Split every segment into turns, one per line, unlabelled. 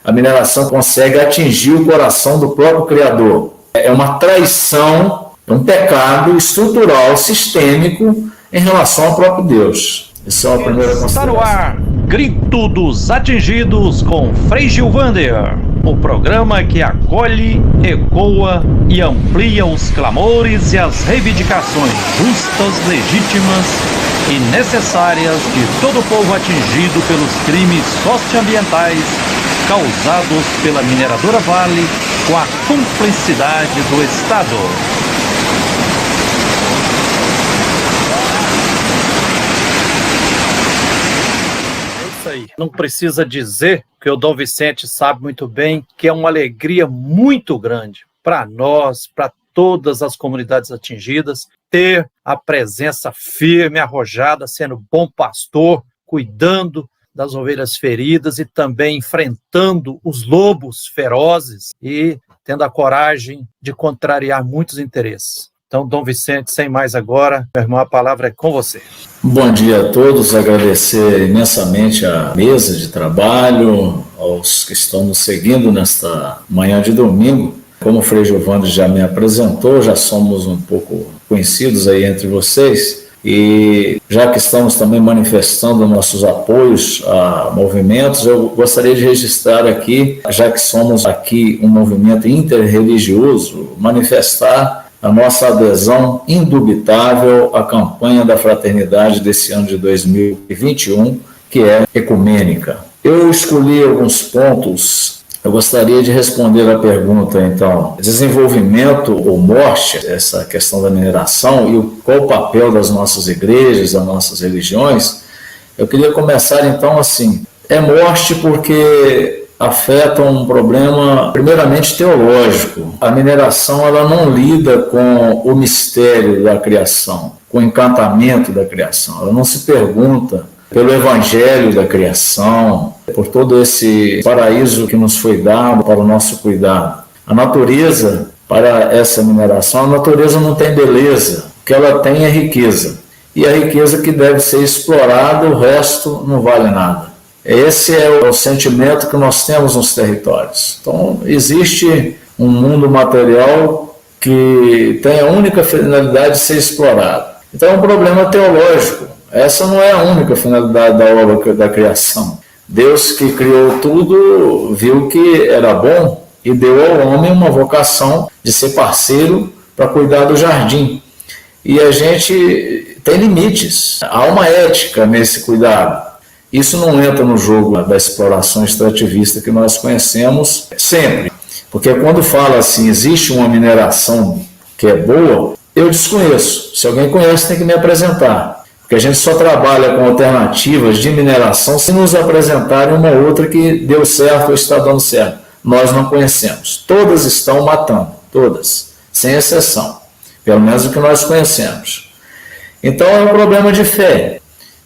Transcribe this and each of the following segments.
a mineração consegue atingir o coração do próprio Criador. É uma traição, é um pecado estrutural, sistêmico em relação ao próprio Deus. Essa é a primeira consideração.
Está no ar, Grito dos Atingidos com Frei Gilvander, o programa que acolhe, ecoa e amplia os clamores e as reivindicações justas, legítimas e necessárias de todo o povo atingido pelos crimes socioambientais causados pela mineradora Vale com a cumplicidade do Estado. Não precisa dizer que o Dom Vicente sabe muito bem que é uma alegria muito grande para nós, para todas as comunidades atingidas, ter a presença firme, arrojada, sendo bom pastor, cuidando das ovelhas feridas e também enfrentando os lobos ferozes e tendo a coragem de contrariar muitos interesses. Então, Dom Vicente, sem mais agora, meu irmão, a palavra é com você.
Bom dia a todos, agradecer imensamente a mesa de trabalho, aos que estão nos seguindo nesta manhã de domingo. Como o Frei Gilvander já me apresentou, já somos um pouco conhecidos aí entre vocês, e já que estamos também manifestando nossos apoios a movimentos, eu gostaria de registrar aqui, já que somos aqui um movimento interreligioso, manifestar a nossa adesão indubitável à campanha da fraternidade desse ano de 2021, que é ecumênica. Eu escolhi alguns pontos, eu gostaria de responder a pergunta, então, desenvolvimento ou morte, essa questão da mineração e qual o papel das nossas igrejas, das nossas religiões. Eu queria começar, então, assim, é morte porque afeta um problema, primeiramente, teológico. A mineração, ela não lida com o mistério da criação, com o encantamento da criação. Ela não se pergunta pelo evangelho da criação, por todo esse paraíso que nos foi dado para o nosso cuidado. A natureza, para essa mineração, a natureza não tem beleza, o que ela tem é riqueza. E a riqueza que deve ser explorada, o resto não vale nada. Esse é o sentimento que nós temos nos territórios. Então, existe um mundo material que tem a única finalidade de ser explorado. Então, é um problema teológico. Essa não é a única finalidade da obra da criação. Deus, que criou tudo, viu que era bom e deu ao homem uma vocação de ser parceiro para cuidar do jardim. E a gente tem limites. Há uma ética nesse cuidado. Isso não entra no jogo da exploração extrativista que nós conhecemos sempre. Porque quando fala assim, existe uma mineração que é boa, eu desconheço. Se alguém conhece, tem que me apresentar. Porque a gente só trabalha com alternativas de mineração se nos apresentarem uma outra que deu certo ou está dando certo. Nós não conhecemos. Todas estão matando, todas, sem exceção. Pelo menos o que nós conhecemos. Então é um problema de fé.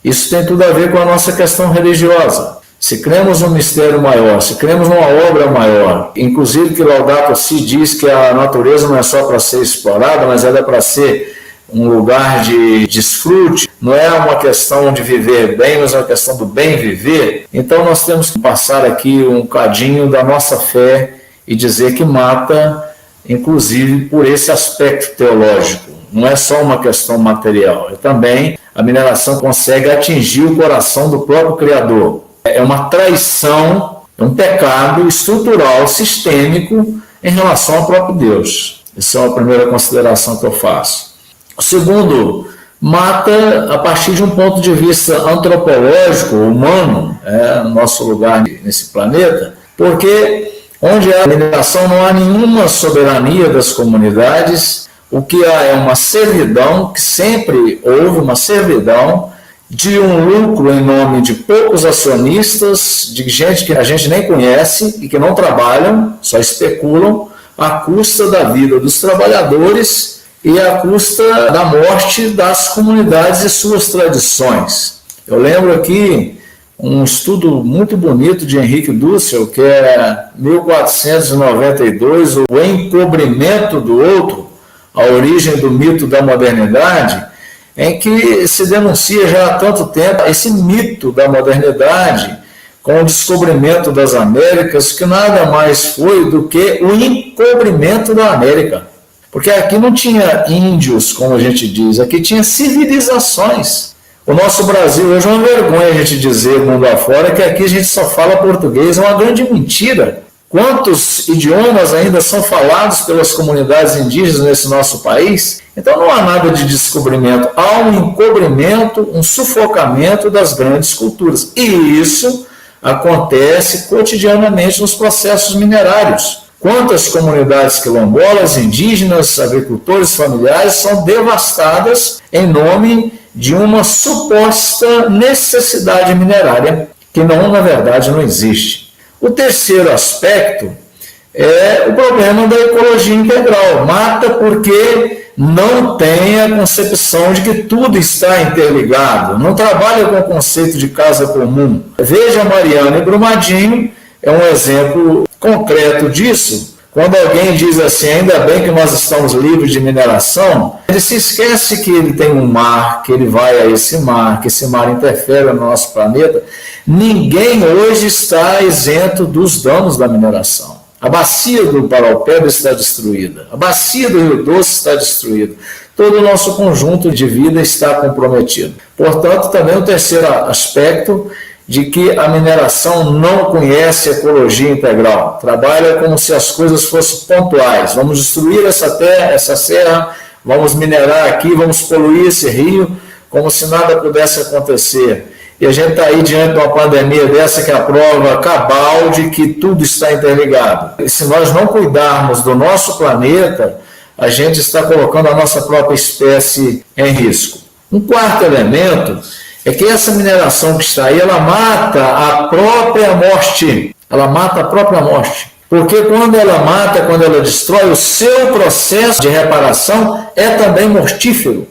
Isso tem tudo a ver com a nossa questão religiosa. Se cremos num mistério maior, se cremos numa obra maior, inclusive que Laudato Si diz que a natureza não é só para ser explorada, mas ela é para ser um lugar de desfrute, não é uma questão de viver bem, mas é uma questão do bem viver. Então nós temos que passar aqui um cadinho da nossa fé e dizer que mata, inclusive por esse aspecto teológico. Não é só uma questão material, é também a mineração consegue atingir o coração do próprio Criador. É uma traição, é um pecado estrutural, sistêmico em relação ao próprio Deus. Essa é a primeira consideração que eu faço. O segundo, mata a partir de um ponto de vista antropológico, humano, nosso lugar nesse planeta, porque onde há mineração não há nenhuma soberania das comunidades. O que há é uma servidão, que sempre houve uma servidão, de um lucro em nome de poucos acionistas, de gente que a gente nem conhece e que não trabalham, só especulam, à custa da vida dos trabalhadores e à custa da morte das comunidades e suas tradições. Eu lembro aqui um estudo muito bonito de Henrique Dussel, que é 1492, o encobrimento do outro, a origem do mito da modernidade, em que se denuncia já há tanto tempo esse mito da modernidade com o descobrimento das Américas, que nada mais foi do que o encobrimento da América. Porque aqui não tinha índios, como a gente diz, aqui tinha civilizações. O nosso Brasil hoje é uma vergonha a gente dizer, mundo afora, que aqui a gente só fala português, é uma grande mentira. Quantos idiomas ainda são falados pelas comunidades indígenas nesse nosso país? Então não há nada de descobrimento, há um encobrimento, um sufocamento das grandes culturas. E isso acontece cotidianamente nos processos minerários. Quantas comunidades quilombolas, indígenas, agricultores familiares são devastadas em nome de uma suposta necessidade minerária, que não, na verdade, não existe. O terceiro aspecto é o problema da ecologia integral. Mata porque não tem a concepção de que tudo está interligado, não trabalha com o conceito de casa comum. Veja Mariana e Brumadinho, é um exemplo concreto disso. Quando alguém diz assim, ainda bem que nós estamos livres de mineração, ele se esquece que ele tem um mar, que ele vai a esse mar, que esse mar interfere no nosso planeta. Ninguém hoje está isento dos danos da mineração. A bacia do Paraupeba está destruída, a bacia do Rio Doce está destruída, todo o nosso conjunto de vida está comprometido. Portanto, também o terceiro aspecto de que a mineração não conhece ecologia integral, trabalha como se as coisas fossem pontuais. Vamos destruir essa terra, essa serra, vamos minerar aqui, vamos poluir esse rio, como se nada pudesse acontecer. E a gente está aí diante de uma pandemia dessa que é a prova cabal de que tudo está interligado. E se nós não cuidarmos do nosso planeta, a gente está colocando a nossa própria espécie em risco. Um quarto elemento é que essa mineração que está aí, ela mata a própria morte. Ela mata a própria morte. Porque quando ela mata, quando ela destrói, o seu processo de reparação é também mortífero.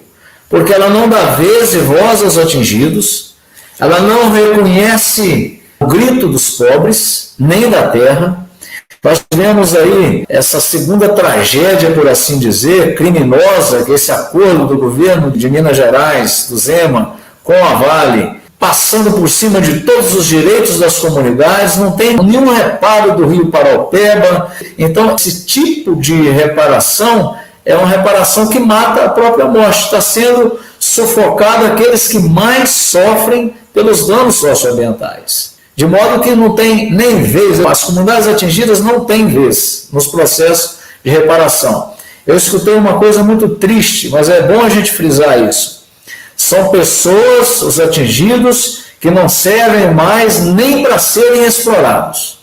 Porque ela não dá vez e voz aos atingidos, ela não reconhece o grito dos pobres, nem da terra. Nós tivemos aí essa segunda tragédia, por assim dizer, criminosa, que é esse acordo do governo de Minas Gerais, do Zema, com a Vale, passando por cima de todos os direitos das comunidades, não tem nenhum reparo do Rio Paraupeba. Então, esse tipo de reparação é uma reparação que mata a própria morte. Está sendo sufocado aqueles que mais sofrem pelos danos socioambientais. De modo que não tem nem vez, as comunidades atingidas não têm vez nos processos de reparação. Eu escutei uma coisa muito triste, mas é bom a gente frisar isso. São pessoas, os atingidos, que não servem mais nem para serem explorados.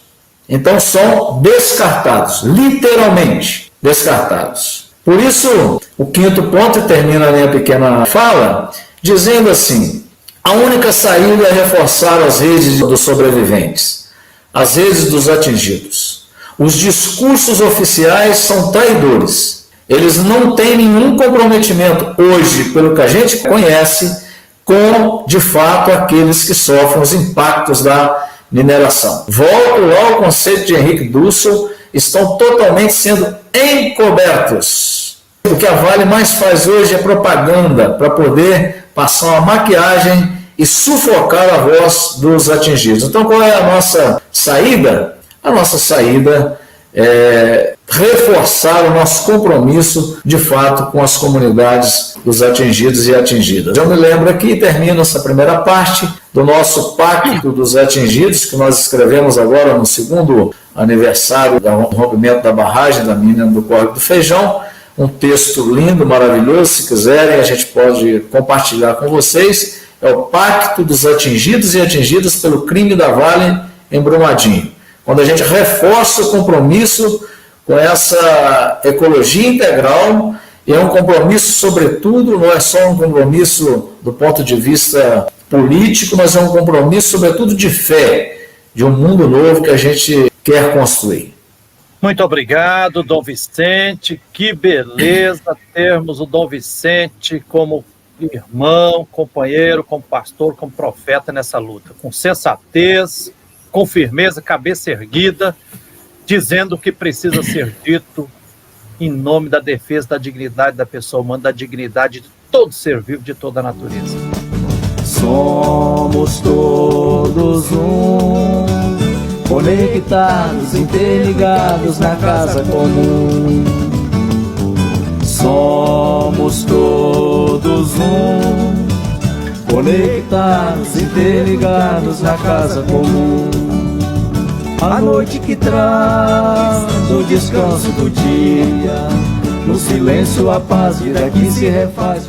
Então são descartados, literalmente descartados. Por isso, o quinto ponto, e termina a minha pequena fala, dizendo assim: a única saída é reforçar as redes dos sobreviventes, as redes dos atingidos. Os discursos oficiais são traidores. Eles não têm nenhum comprometimento hoje, pelo que a gente conhece, com, de fato, aqueles que sofrem os impactos da mineração. Volto lá ao conceito de Henrique Dussel, estão totalmente sendo encobertos. O que a Vale mais faz hoje é propaganda, para poder passar uma maquiagem e sufocar a voz dos atingidos. Então, qual é a nossa saída? A nossa saída é reforçar o nosso compromisso, de fato, com as comunidades dos atingidos e atingidas. Eu me lembro aqui, termino essa primeira parte do nosso Pacto dos Atingidos, que nós escrevemos agora no segundo aniversário do rompimento da barragem da mina do Córrego do Feijão. Um texto lindo, maravilhoso, se quiserem a gente pode compartilhar com vocês. É o Pacto dos Atingidos e Atingidas pelo Crime da Vale em Brumadinho. Quando a gente reforça o compromisso com essa ecologia integral, e é um compromisso, sobretudo, não é só um compromisso do ponto de vista político, mas é um compromisso, sobretudo, de fé, de um mundo novo que a gente quer construir.
Muito obrigado, Dom Vicente. Que beleza termos o Dom Vicente como irmão, companheiro, como pastor, como profeta nessa luta, com sensatez, com firmeza, cabeça erguida, dizendo o que precisa ser dito em nome da defesa da dignidade da pessoa humana, da dignidade de todo ser vivo, de toda a natureza.
Somos todos um, conectados, interligados na casa comum. Somos todos um, conectados, interligados na casa comum. A noite que traz o descanso do dia, no silêncio a paz, vida que se refaz.